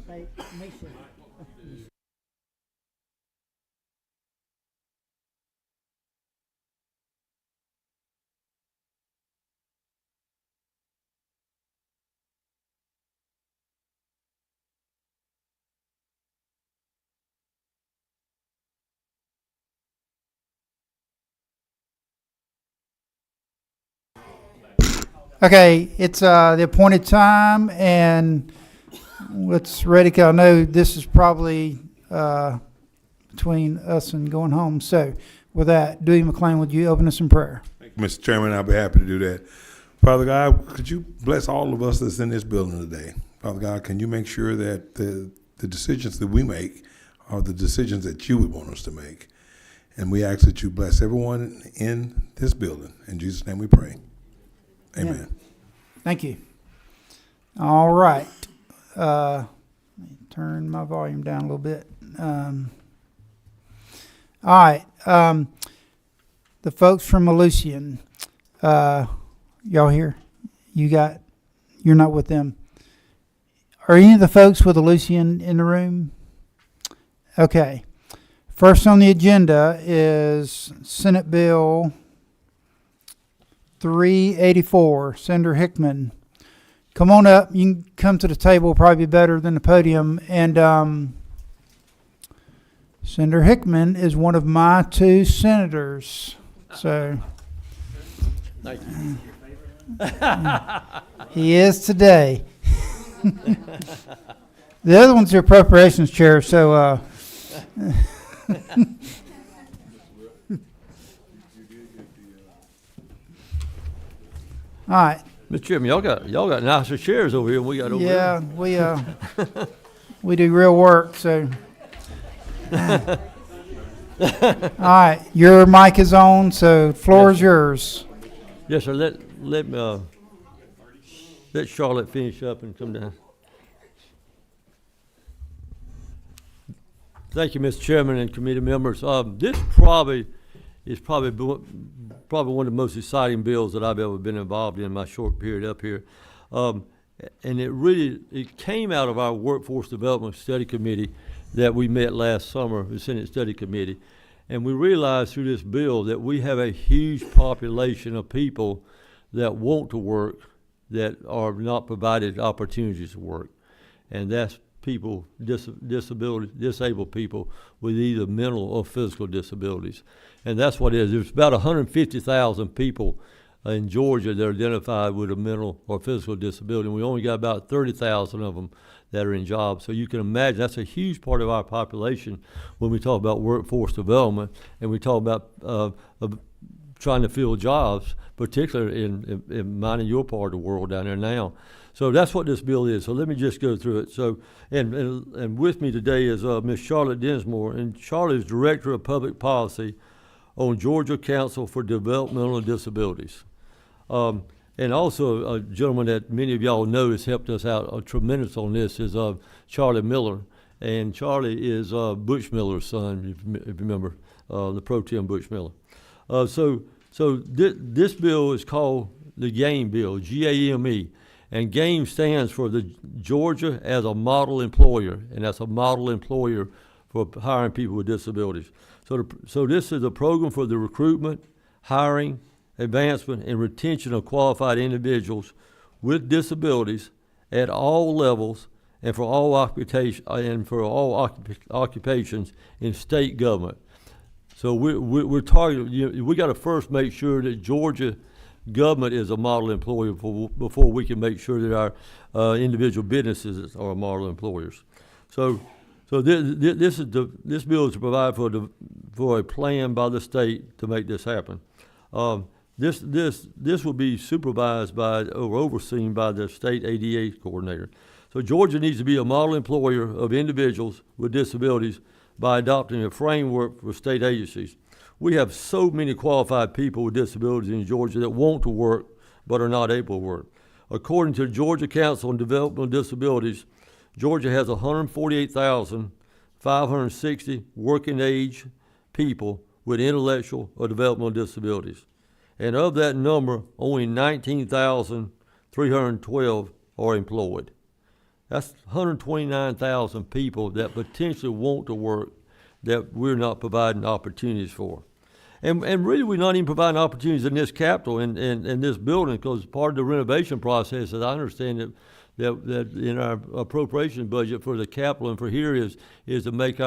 Hey, Misha. Okay, it's the appointed time, and let's ready. 'Cause I know this is probably between us and going home. So, with that, Dewey McLean, would you open us in prayer? Thank you, Mr. Chairman. I'll be happy to do that. Father God, could you bless all of us that's in this building today? Father God, can you make sure that the decisions that we make are the decisions that you would want us to make? And we ask that you bless everyone in this building. In Jesus' name we pray. Amen. Thank you. All right. Let me turn my volume down a little bit. All right. The folks from Aleutian, y'all here? You're not with them. Are any of the folks with Aleutian in the room? Okay. First on the agenda is Senate Bill 384, Senator Hickman. Come on up. You can come to the table, probably be better than the podium. And Senator Hickman is one of my two senators. So Thank you. he is today. The other one's the appropriations chair, so all right. Mr. Chairman, y'all got nicer chairs over here than we got over Yeah, there. we do real work, so. All right, your mic is on, so floor is yours. Yes, sir. Let Charlotte finish up and come down. Thank you, Mr. Chairman and committee members. This is probably one of the most exciting bills that I've ever been involved in my short period up here. And it came out of our Workforce Development Study Committee that we met last summer, the Senate Study Committee. And we realized through this bill that we have a huge population of people that want to work that are not provided opportunities to work. And that's people, disabled people with either mental or physical disabilities. And that's what it is. There's about 150,000 people in Georgia that are identified with a mental or physical disability, and we only got about 30,000 of them that are in jobs. So you can imagine that's a huge part of our population when we talk about workforce development and we talk about trying to fill jobs, particularly in mine and your part of the world down there now. So that's what this bill is. So let me just go through it. So, and with me today is Ms. Charlotte Dinsmore, and Charlotte is Director of Public Policy on Georgia Council for Developmental Disabilities. And also a gentleman that many of y'all know has helped us out tremendous on this is Charlie Miller. And Charlie is Butch Miller's son, if you remember, the pro tem Butch Miller. So this bill is called the GAME bill, GAME. And GAME stands for the Georgia as a Model Employer, and that's a model employer for hiring people with disabilities. So this is a program for the recruitment, hiring, advancement, and retention of qualified individuals with disabilities at all levels and for all occupations in state government. So we're targeting. We got to first make sure that Georgia government is a model employer before we can make sure that our individual businesses are model employers. So this bill is to provide for a plan by the state to make this happen. This will be supervised by or overseen by the state ADA coordinator. So Georgia needs to be a model employer of individuals with disabilities by adopting a framework for state agencies. We have so many qualified people with disabilities in Georgia that want to work but are not able to work. According to the Georgia Council on Developmental Disabilities, Georgia has 148,560 working age people with intellectual or developmental disabilities. And of that number, only 19,312 are employed. That's 129,000 people that potentially want to work that we're not providing opportunities for. And really, we're not even providing opportunities in this capital, in this building, because part of the renovation process, as I understand it, that in our appropriation budget for the capital and for here is to make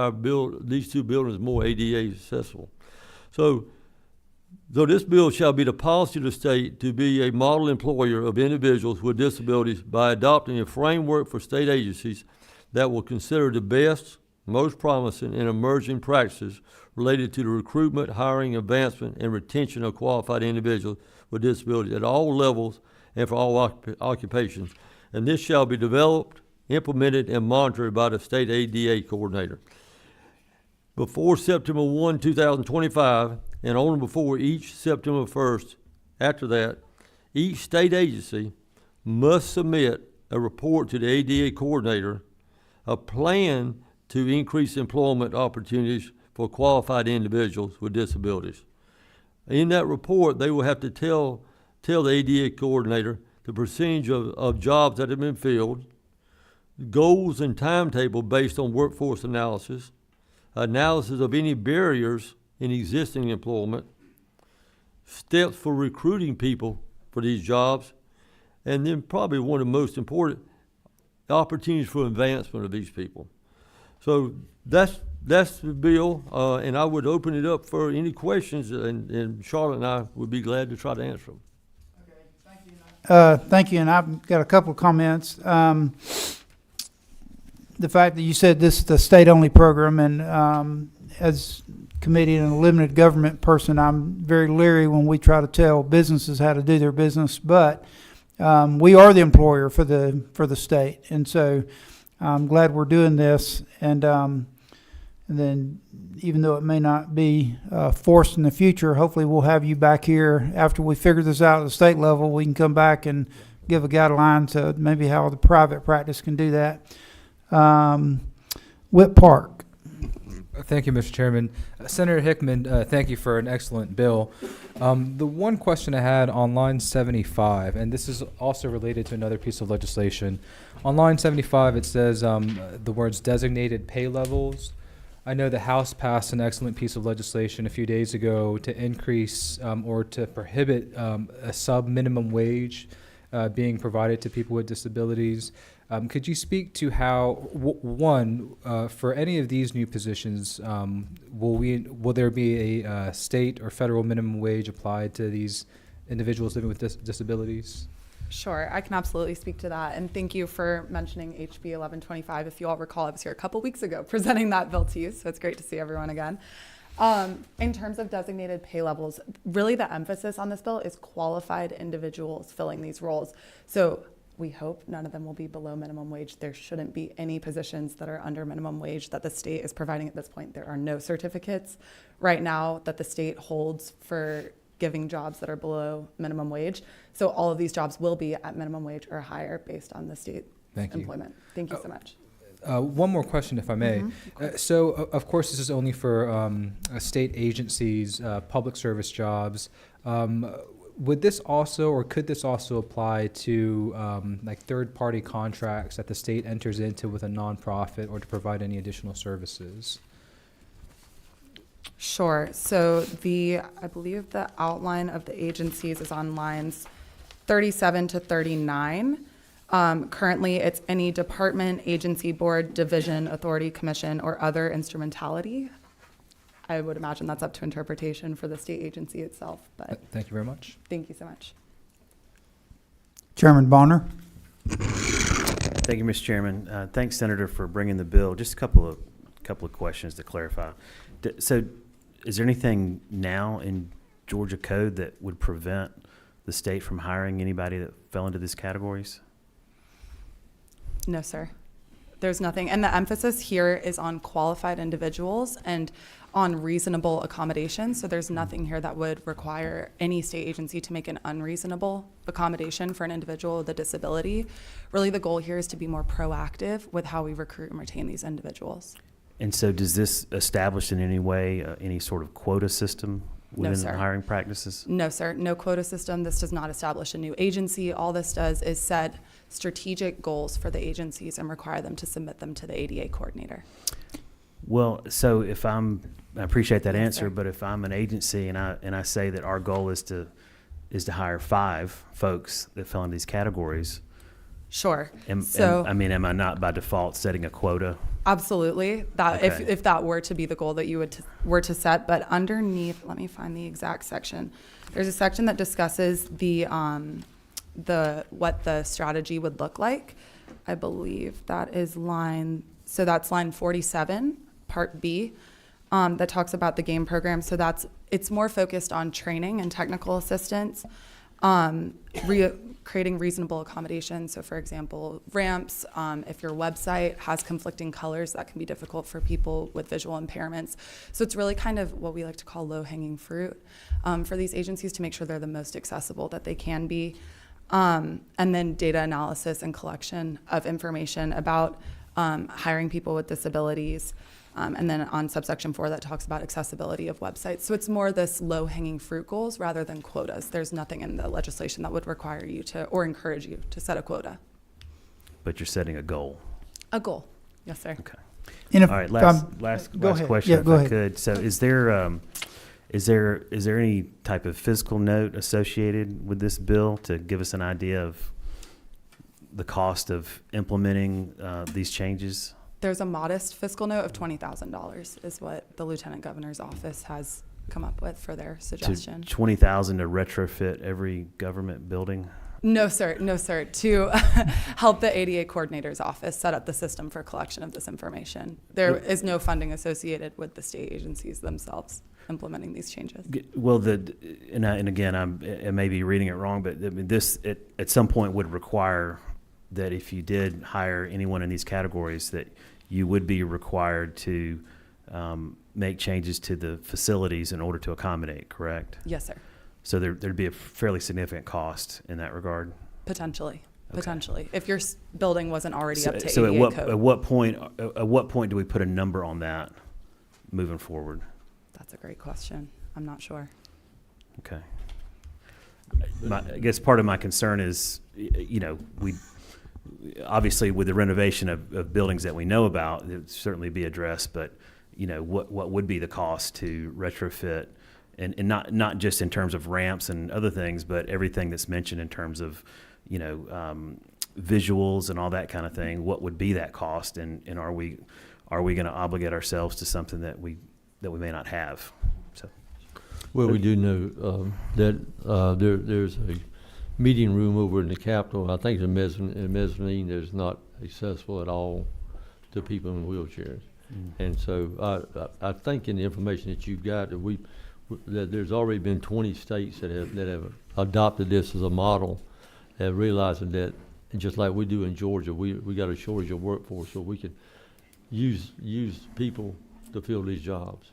these two buildings more ADA accessible. So this bill shall be the policy of the state to be a model employer of individuals with disabilities by adopting a framework for state agencies that will consider the best, most promising, and emerging practices related to the recruitment, hiring, advancement, and retention of qualified individuals with disabilities at all levels and for all occupations. And this shall be developed, implemented, and monitored by the state ADA coordinator. Before September 1, 2025, and only before each September 1st, after that, each state agency must submit a report to the ADA coordinator, a plan to increase employment opportunities for qualified individuals with disabilities. In that report, they will have to tell the ADA coordinator the percentage of jobs that have been filled, goals and timetable based on workforce analysis of any barriers in existing employment, steps for recruiting people for these jobs, and then probably one of the most important, opportunities for advancement of these people. So that's the bill, and I would open it up for any questions, and Charlotte and I would be glad to try to answer them. Thank you, and I've got a couple of comments. The fact that you said this is the state-only program, and as committee and a limited government person, I'm very leery when we try to tell businesses how to do their business. But we are the employer for the state, and so I'm glad we're doing this. And then, even though it may not be forced in the future, hopefully we'll have you back here after we figure this out at the state level. We can come back and give a guideline to maybe how the private practice can do that. Whit Park. Thank you, Mr. Chairman. Senator Hickman, thank you for an excellent bill. The one question I had on line 75, and this is also related to another piece of legislation. On line 75, it says the words designated pay levels. I know the House passed an excellent piece of legislation a few days ago to increase or to prohibit a sub-minimum wage being provided to people with disabilities. Could you speak to how, one, for any of these new positions, will there be a state or federal minimum wage applied to these individuals living with disabilities? Sure, I can absolutely speak to that. And thank you for mentioning HB 1125. If you all recall, I was here a couple weeks ago presenting that bill to you, so it's great to see everyone again. In terms of designated pay levels, really the emphasis on this bill is qualified individuals filling these roles. So we hope none of them will be below minimum wage. There shouldn't be any positions that are under minimum wage that the state is providing at this point. There are no certificates right now that the state holds for giving jobs that are below minimum wage. So all of these jobs will be at minimum wage or higher based on the state employment. Thank you so much. One more question, if I may. So, of course, this is only for state agencies, public service jobs. Would this also, or could this also apply to like third-party contracts that the state enters into with a nonprofit or to provide any additional services? Sure. So I believe the outline of the agencies is on lines 37 to 39. Currently, it's any department, agency, board, division, authority, commission, or other instrumentality. I would imagine that's up to interpretation for the state agency itself. But Thank you very much. Thank you so much. Chairman Bonner. Thank you, Mr. Chairman. Thanks, Senator, for bringing the bill. Just a couple of questions to clarify. So, is there anything now in Georgia code that would prevent the state from hiring anybody that fell into these categories? No, sir. There's nothing. And the emphasis here is on qualified individuals and on reasonable accommodation. So there's nothing here that would require any state agency to make an unreasonable accommodation for an individual with a disability. Really, the goal here is to be more proactive with how we recruit and retain these individuals. And so does this establish in any way any sort of quota system within sir. hiring practices? No, sir. No quota system. This does not establish a new agency. All this does is set strategic goals for the agencies and require them to submit them to the ADA coordinator. Well, so I appreciate that Yes, answer, sir. but if I'm an agency and I say that our goal is to hire 5 folks that fell in these categories, Sure. am I not by default setting a quota? Absolutely. That Okay. if that were to be the goal that you were to set, but underneath, let me find the exact section. There's a section that discusses the what the strategy would look like. I believe that is that's line 47, part B, that talks about the game program. So it's more focused on training and technical assistance, creating reasonable accommodations. So for example, ramps, if your website has conflicting colors, that can be difficult for people with visual impairments. So it's really kind of what we like to call low-hanging fruit for these agencies to make sure they're the most accessible that they can be. And then data analysis and collection of information about hiring people with disabilities. And then on subsection 4, that talks about accessibility of websites. So it's more this low-hanging fruit goals rather than quotas. There's nothing in the legislation that would require you to or encourage you to set a quota. But you're setting a goal. A goal, yes, sir. Okay. And if, All right. Last go ahead. question, Yeah, if go I ahead. could. So, is there any type of fiscal note associated with this bill to give us an idea of the cost of implementing these changes? There's a modest fiscal note of $20,000 is what the Lieutenant Governor's office has come up with for their suggestion. To $20,000 to retrofit every government building? No, sir. No, sir. To help the ADA coordinator's office set up the system for collection of this information. There is no funding associated with the state agencies themselves implementing these changes. Well, and again, I may be reading it wrong, but I mean, this at some point would require that if you did hire anyone in these categories, that you would be required to make changes to the facilities in order to accommodate, correct? Yes, sir. So there'd be a fairly significant cost in that regard. Potentially. Okay. Potentially. If your building wasn't already up to So ADA at code. what point do we put a number on that moving forward? That's a great question. I'm not sure. Okay. I guess part of my concern is, we obviously with the renovation of buildings that we know about, it would certainly be addressed, but what would be the cost to retrofit, and not just in terms of ramps and other things, but everything that's mentioned in terms of visuals and all that kind of thing. What would be that cost, and are we going to obligate ourselves to something that we may not have? So. Well, we do know that there's a meeting room over in the Capitol. I think the mezzanine is not accessible at all to people in wheelchairs. And so I think in the information that you've got that there's already been 20 states that have adopted this as a model, have realizing that just like we do in Georgia, we got a shortage of workforce, so we can use people to fill these jobs.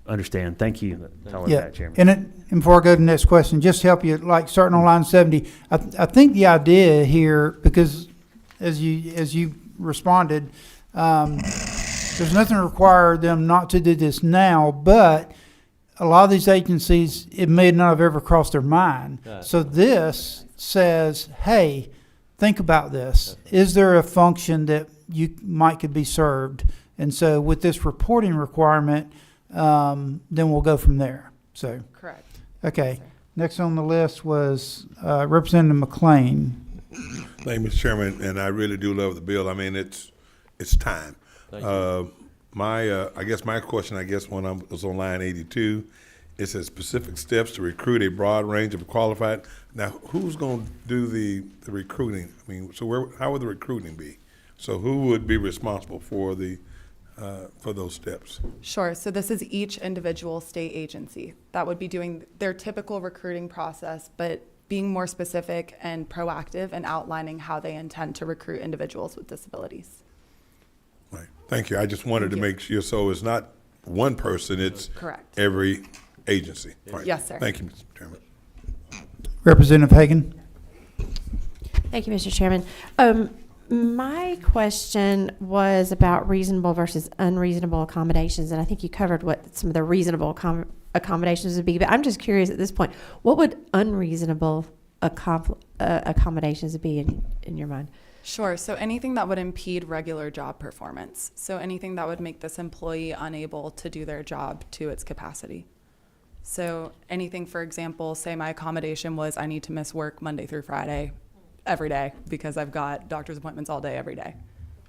Understand. Thank you. That's all I've Yeah, got, Chairman. and before I go to the next question, just to help you, like starting on line 70, I think the idea here, because as you responded, there's nothing to require them not to do this now, but a lot of these agencies, it may not have ever crossed their mind. Right. So this says, hey, think about this. Is there a function that could be served? And so with this reporting requirement, then we'll go from there. So, Correct. okay. Yes, sir. Next on the list was Representative McLean. Thank you, Mr. Chairman, and I really do love the bill. I mean, it's time. Thank you. I guess my question, when I was on line 82, it says specific steps to recruit a broad range of qualified. Now, who's going to do the recruiting? I mean, so how would the recruiting be? So who would be responsible for those steps? Sure. So this is each individual state agency that would be doing their typical recruiting process, but being more specific and proactive and outlining how they intend to recruit individuals with disabilities. Right. Thank you. I just wanted to Thank you. make sure, so it's not one person, it's Correct. every agency. Right. Yes, sir. Thank you, Mr. Chairman. Representative Hagan. Thank you, Mr. Chairman. My question was about reasonable versus unreasonable accommodations, and I think you covered what some of the reasonable accommodations would be, but I'm just curious at this point, what would unreasonable accommodations be in your mind? Sure. So anything that would impede regular job performance. So anything that would make this employee unable to do their job to its capacity. So anything, for example, say my accommodation was I need to miss work Monday through Friday every day because I've got doctor's appointments all day every day.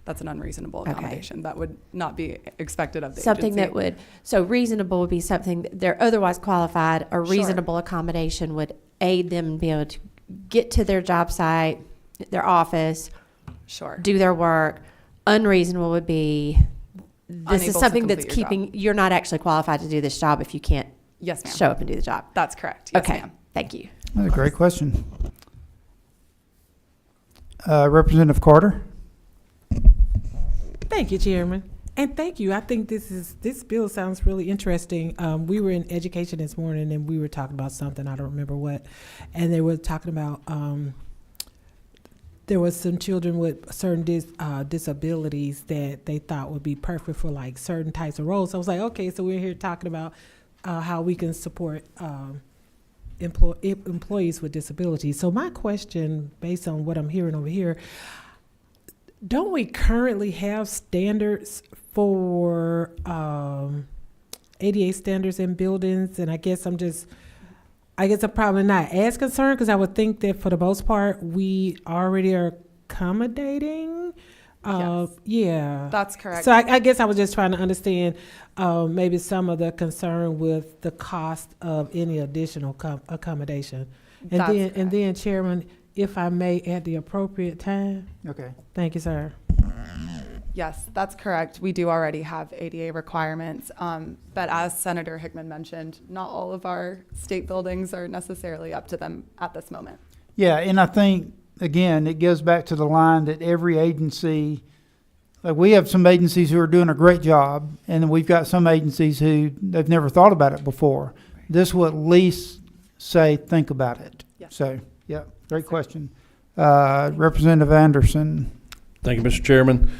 That's an unreasonable accommodation. That would not be expected of the Something agency. that would, so reasonable would be something that they're otherwise qualified. A Sure. reasonable accommodation would aid them in being able to get to their job site, their office, Sure. do their work. Unreasonable would be, this Unable is to something that's complete your keeping, you're not actually qualified to do this job if you can't Yes, ma'am. show up and do the job. That's correct. Yes, Okay, ma'am. thank you. That's a great question. Representative Carter? Thank you, Chairman. And thank you. I think this bill sounds really interesting. We were in education this morning and we were talking about something, I don't remember what, and they were talking about there was some children with certain disabilities that they thought would be perfect for like certain types of roles. So I was like, okay, so we're here talking about how we can support employees with disabilities. So my question, based on what I'm hearing over here, don't we currently have standards for ADA standards in buildings? And I guess I'm probably not as concerned because I would think that for the most part we already are accommodating. Yes. Yeah. That's correct. So I guess I was just trying to understand maybe some of the concern with the cost of any additional accommodation. And That's then, correct. Chairman, if I may, at the appropriate time. Okay. Thank you, sir. Yes, that's correct. We do already have ADA requirements. But as Senator Hickman mentioned, not all of our state buildings are necessarily up to them at this moment. Yeah, and I think, again, it goes back to the line that every agency, like we have some agencies who are doing a great job, and then we've got some agencies who they've never thought about it before. This will at least say, think about it. Yes. So, yeah, great question. Representative Anderson. Thank you, Mr. Chairman.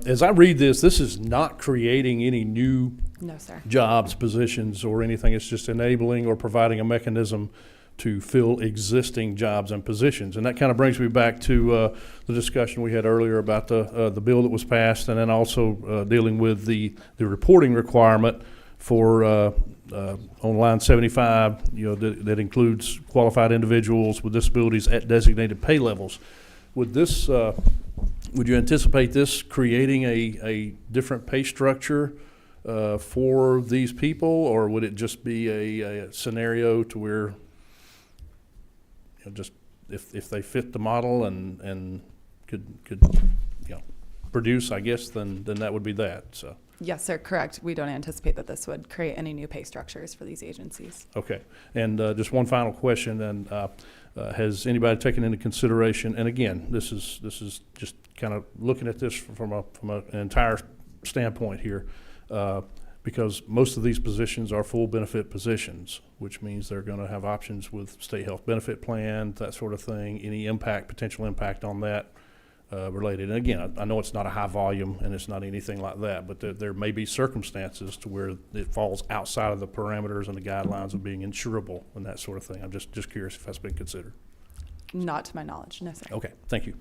As I read this is not creating any new No, sir. jobs, positions, or anything. It's just enabling or providing a mechanism to fill existing jobs and positions. And that kind of brings me back to the discussion we had earlier about the bill that was passed, and then also dealing with the reporting requirement for on line 75, that includes qualified individuals with disabilities at designated pay levels. Would you anticipate this creating a different pay structure for these people, or would it just be a scenario to where just if they fit the model and could produce, I guess, then that would be that. So Yes, sir, correct. We don't anticipate that this would create any new pay structures for these agencies. okay, and just one final question. And has anybody taken into consideration? And again, this is just kind of looking at this from an entire standpoint here, because most of these positions are full benefit positions, which means they're going to have options with state health benefit plan, that sort of thing. Any potential impact on that related? And again, I know it's not a high volume and it's not anything like that, but there may be circumstances to where it falls outside of the parameters and the guidelines of being insurable and that sort of thing. I'm just curious if that's been considered. Not to my knowledge, no, sir. Okay, thank you.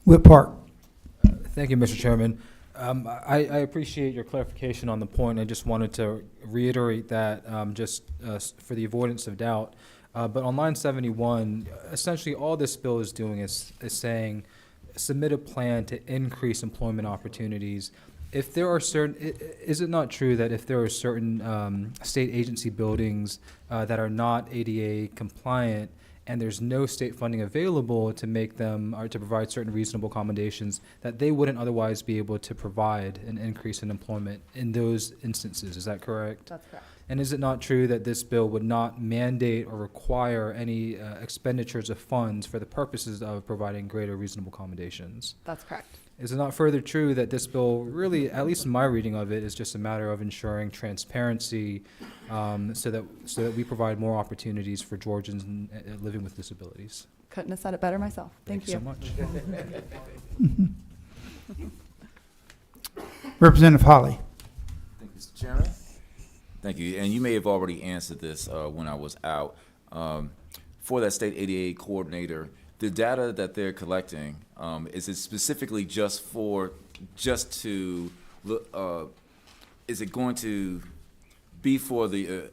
Whip Park. Thank you, Mr. Chairman. I appreciate your clarification on the point. I just wanted to reiterate that for the avoidance of doubt. But on line 71, essentially all this bill is doing is saying submit a plan to increase employment opportunities. If there are is it not true that if there are certain state agency buildings that are not ADA compliant, and there's no state funding available to make them or to provide certain reasonable accommodations, that they wouldn't otherwise be able to provide an increase in employment in those instances? Is that correct? That's correct. And is it not true that this bill would not mandate or require any expenditures of funds for the purposes of providing greater reasonable accommodations? That's correct. Is it not further true that this bill really, at least in my reading of it, is just a matter of ensuring transparency so that we provide more opportunities for Georgians living with disabilities? Couldn't have said it better myself. Thank you. So much. Representative Holly. Thank you, Mr. Chairman. Thank you. And you may have already answered this when I was out. For that state ADA coordinator, the data that they're collecting, is it specifically just to look, is it going to be for the,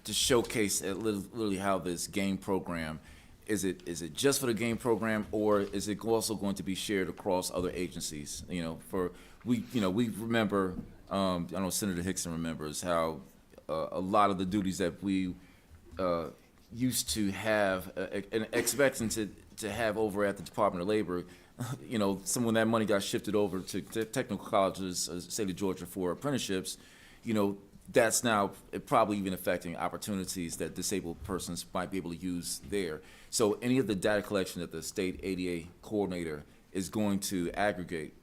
to showcase literally how this game program, is it just for the game program, or is it also going to be shared across other agencies? You know, we remember, I know Senator Hickson remembers how a lot of the duties that we used to have and expecting to have over at the Department of Labor, you know, when that money got shifted over to technical colleges, state of Georgia, for apprenticeships, you know, that's now probably even affecting opportunities that disabled persons might be able to use there. So any of the data collection that the state ADA coordinator is going to aggregate,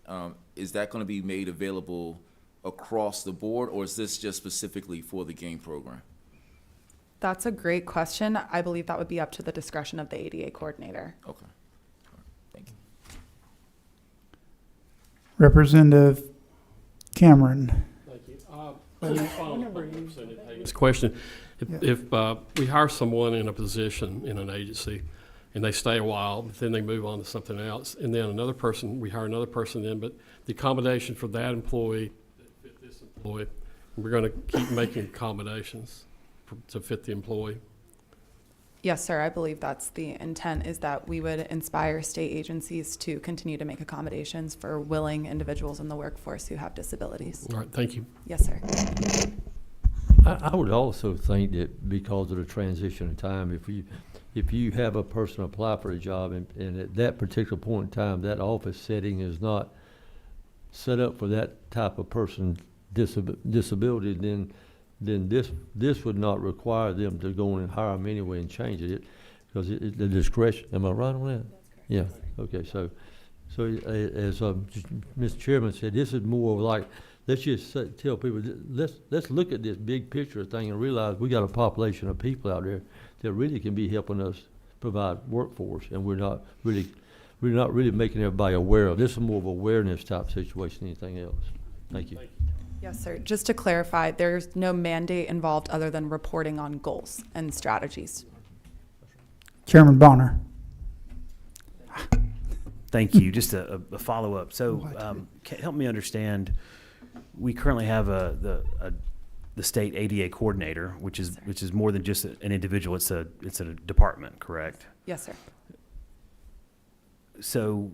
is that going to be made available across the board, or is this just specifically for the game program? That's a great question. I believe that would be up to the discretion of the ADA coordinator. Okay. Thank you. Representative Cameron. Thank you. This question, if we hire someone in a position in an agency and they stay a while, but then they move on to something else, and then we hire another person in, but the accommodation for that employee that fit this employee, we're going to keep making accommodations to fit the employee. Yes, sir. I believe that's the intent, is that we would inspire state agencies to continue to make accommodations for willing individuals in the workforce who have disabilities. All right, thank you. Yes, sir. I would also think that because of the transition of time, if you have a person apply for a job and at that particular point in time, that office setting is not set up for that type of person disability, then this would not require them to go in and hire them anyway and change it, because the discretion. Am I right on that? Yeah. Okay. So as Mr. Chairman said, this is more like, let's just tell people, let's look at this big picture thing and realize we got a population of people out there that really can be helping us provide workforce, and we're not really making everybody aware of this. Is more of awareness type situation than anything else. Thank you. Yes, sir. Just to clarify, there's no mandate involved other than reporting on goals and strategies. Chairman Bonner. Thank you. Just a follow-up. So help me understand, we currently have the state ADA coordinator, which is more than just an individual. It's a department, correct? Yes, sir. So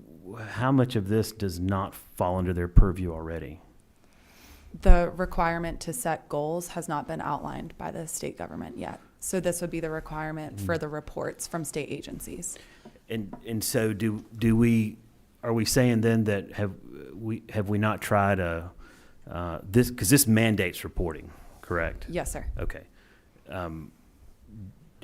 how much of this does not fall under their purview already? The requirement to set goals has not been outlined by the state government yet. So this would be the requirement for the reports from state agencies. And so are we saying then that have we not tried this, because this mandates reporting, correct? Yes, sir. Okay.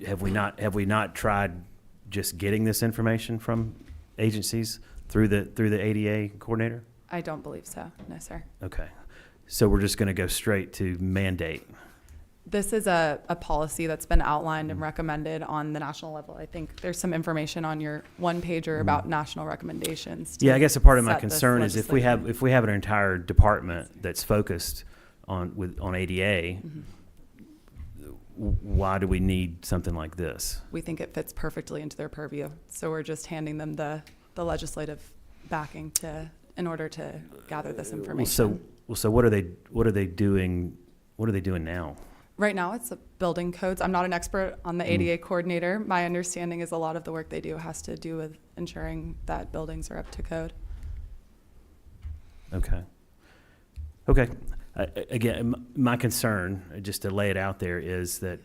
Have we not tried just getting this information from agencies through the ADA coordinator? I don't believe so. No, sir. Okay. So we're just going to go straight to mandate. This is a policy that's been outlined and recommended on the national level. I think there's some information on your one pager about national recommendations. Yeah, I guess a part of my set this concern is if we have an entire department that's focused on ADA, why do we need something like this? We think it fits perfectly into their purview. So we're just handing them the legislative backing in order to gather this information. So what are they doing? What are they doing now? Right now, it's building codes. I'm not an expert on the ADA coordinator. My understanding is a lot of the work they do has to do with ensuring that buildings are up to code. Okay. Again, my concern, just to lay it out there, is that,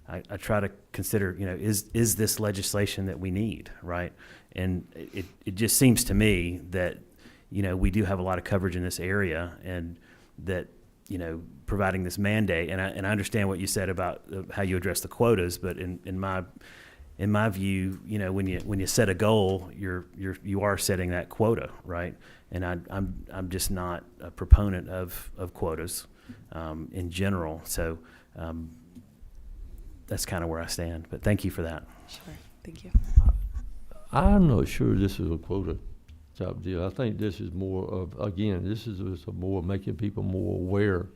I try to consider, is this legislation that we need, right? And it just seems to me that, we do have a lot of coverage in this area, and that, providing this mandate, and I understand what you said about how you address the quotas, but in my view, when you set a goal, you are setting that quota, right? And I'm just not a proponent of quotas in general. So that's kind of where I stand. But thank you for that. Sure. Thank you. I'm not sure this is a quota type deal. I think this is more of, again, this is a more making people more aware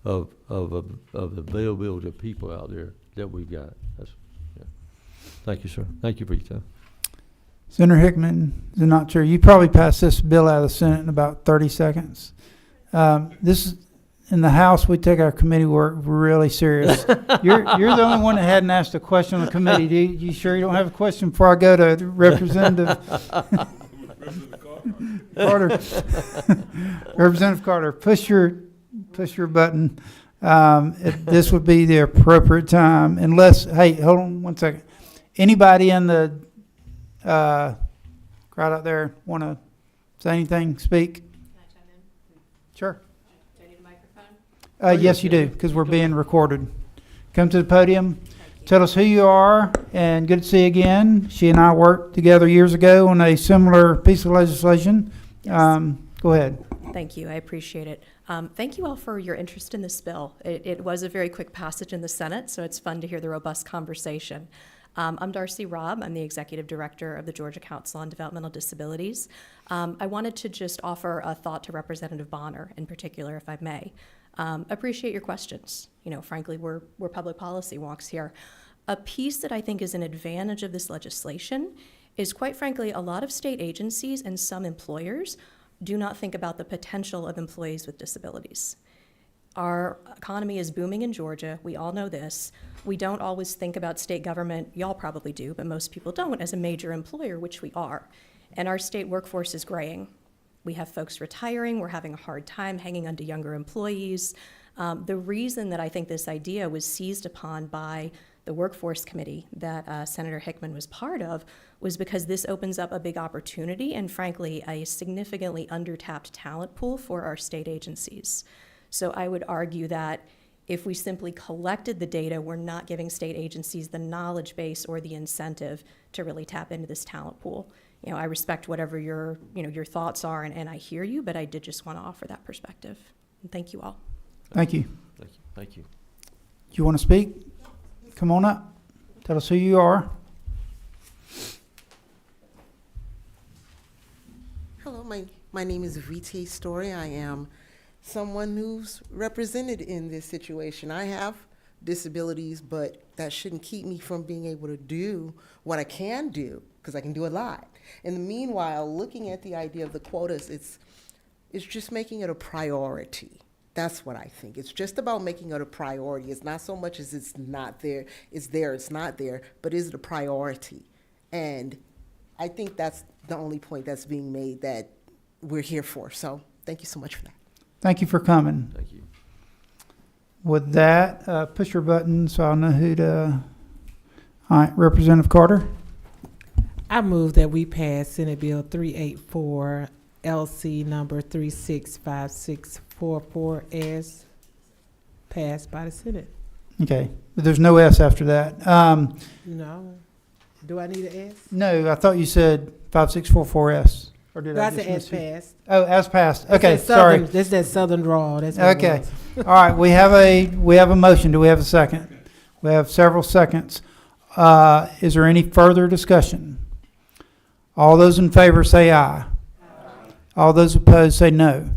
of the availability of people out there that we've got. That's, yeah. Thank you, sir. Thank you for your time. Senator Hickman, the not chair, you probably passed this bill out of the Senate in about 30 seconds. This is, in the House, we take our committee work really serious. You're the only one that hadn't asked a question on the committee. You sure you don't have a question before I go to Representative Carter? Representative Carter, push your button. This would be the appropriate time, unless, hey, hold on one second. Anybody in the crowd out there want to say anything, speak? Can I chime in? Sure. Do I need a microphone? Yes, you do, because we're being recorded. Come to the podium. Tell us who you are, and good to see you again. She and I worked together years ago on a similar piece of legislation. Go ahead. Thank you. I appreciate it. Thank you all for your interest in this bill. It was a very quick passage in the Senate, so it's fun to hear the robust conversation. I'm Darcy Robb. I'm the Executive Director of the Georgia Council on Developmental Disabilities. I wanted to just offer a thought to Representative Bonner in particular, if I may. Appreciate your questions. You know, frankly, we're public policy wonks here. A piece that I think is an advantage of this legislation is, quite frankly, a lot of state agencies and some employers do not think about the potential of employees with disabilities. Our economy is booming in Georgia. We all know this. We don't always think about state government, y'all probably do, but most people don't, as a major employer, which we are. And our state workforce is graying. We have folks retiring. We're having a hard time hanging on to younger employees. The reason that I think this idea was seized upon by the Workforce Committee that Senator Hickman was part of was because this opens up a big opportunity and, frankly, a significantly undertapped talent pool for our state agencies. So I would argue that if we simply collected the data, we're not giving state agencies the knowledge base or the incentive to really tap into this talent pool. You know, I respect whatever your thoughts are, and I hear you, but I did just want to offer that perspective. And thank you all. Thank you. Thank you. Thank you. Do you want to speak? Come on up. Tell us who you are. Hello, my name is V.T. Story. I am someone who's represented in this situation. I have disabilities, but that shouldn't keep me from being able to do what I can do, because I can do a lot. In the meanwhile, looking at the idea of the quotas, it's just making it a priority. That's what I think. It's just about making it a priority. It's not so much as it's not there, it's not there, but is it a priority? And I think that's the only point that's being made that we're here for. So thank you so much for that. Thank you for coming. Thank you. With that, push your button so I'll know who to. All right, Representative Carter. I move that we pass Senate Bill 384, LC number 365644 as passed by the Senate. Okay, but there's no S after that. No. Do I need an S? No, I thought you said 5644S. Or did I That's just an miss S you? passed. Oh, as passed. It's Okay, that southern- sorry. That's that southern drawl. That's what Okay. it was. All right, we have a motion. Do we have a second? We have several seconds. Is there any further discussion? All those in favor say aye. All those opposed say no.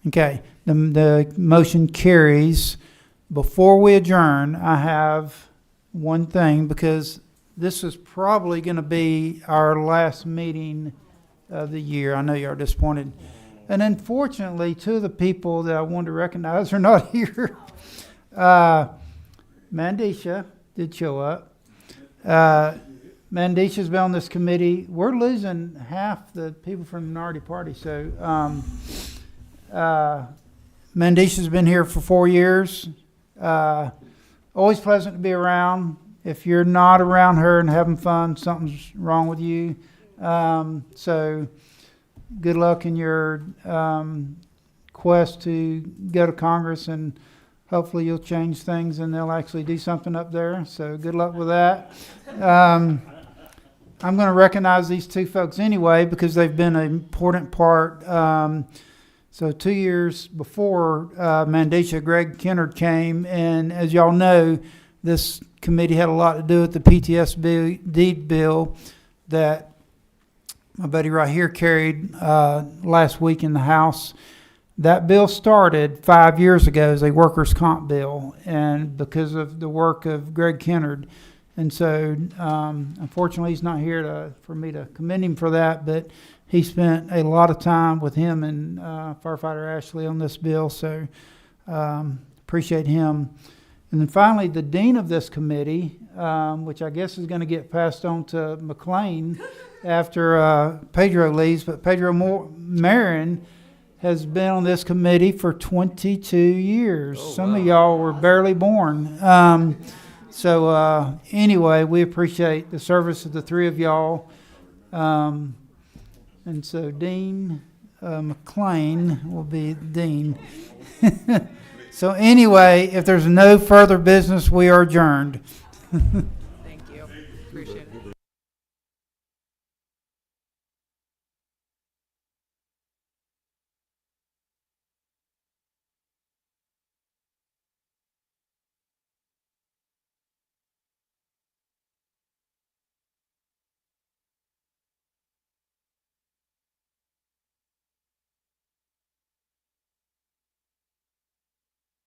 Okay, the motion carries. Before we adjourn, I have one thing, because this is probably going to be our last meeting of the year. I know you are disappointed. And unfortunately, two of the people that I wanted to recognize are not here. Mandisha did show up. Mandisha's been on this committee. We're losing half the people from the minority party. So Mandisha's been here for 4 years. Always pleasant to be around. If you're not around her and having fun, something's wrong with you. So good luck in your quest to go to Congress, and hopefully you'll change things and they'll actually do something up there. So good luck with that. I'm going to recognize these two folks anyway because they've been an important part. So 2 years before Mandisha, Greg Kennard came, and as y'all know, this committee had a lot to do with the PTSD bill. that my buddy right here carried last week in the House. That bill started 5 years ago as a workers' comp bill, and because of the work of Greg Kennard. And so, unfortunately, he's not here for me to commend him for that, but he spent a lot of time with him and firefighter Ashley on this bill, so appreciate him. And then finally, the dean of this committee, which I guess is going to get passed on to McLean after Pedro leaves, but Pedro Marin has been on this committee for 22 years. Some of y'all were barely born. So anyway, we appreciate the service of the three of y'all. And so Dean McLean will be Dean. So anyway, if there's no further business, we are adjourned.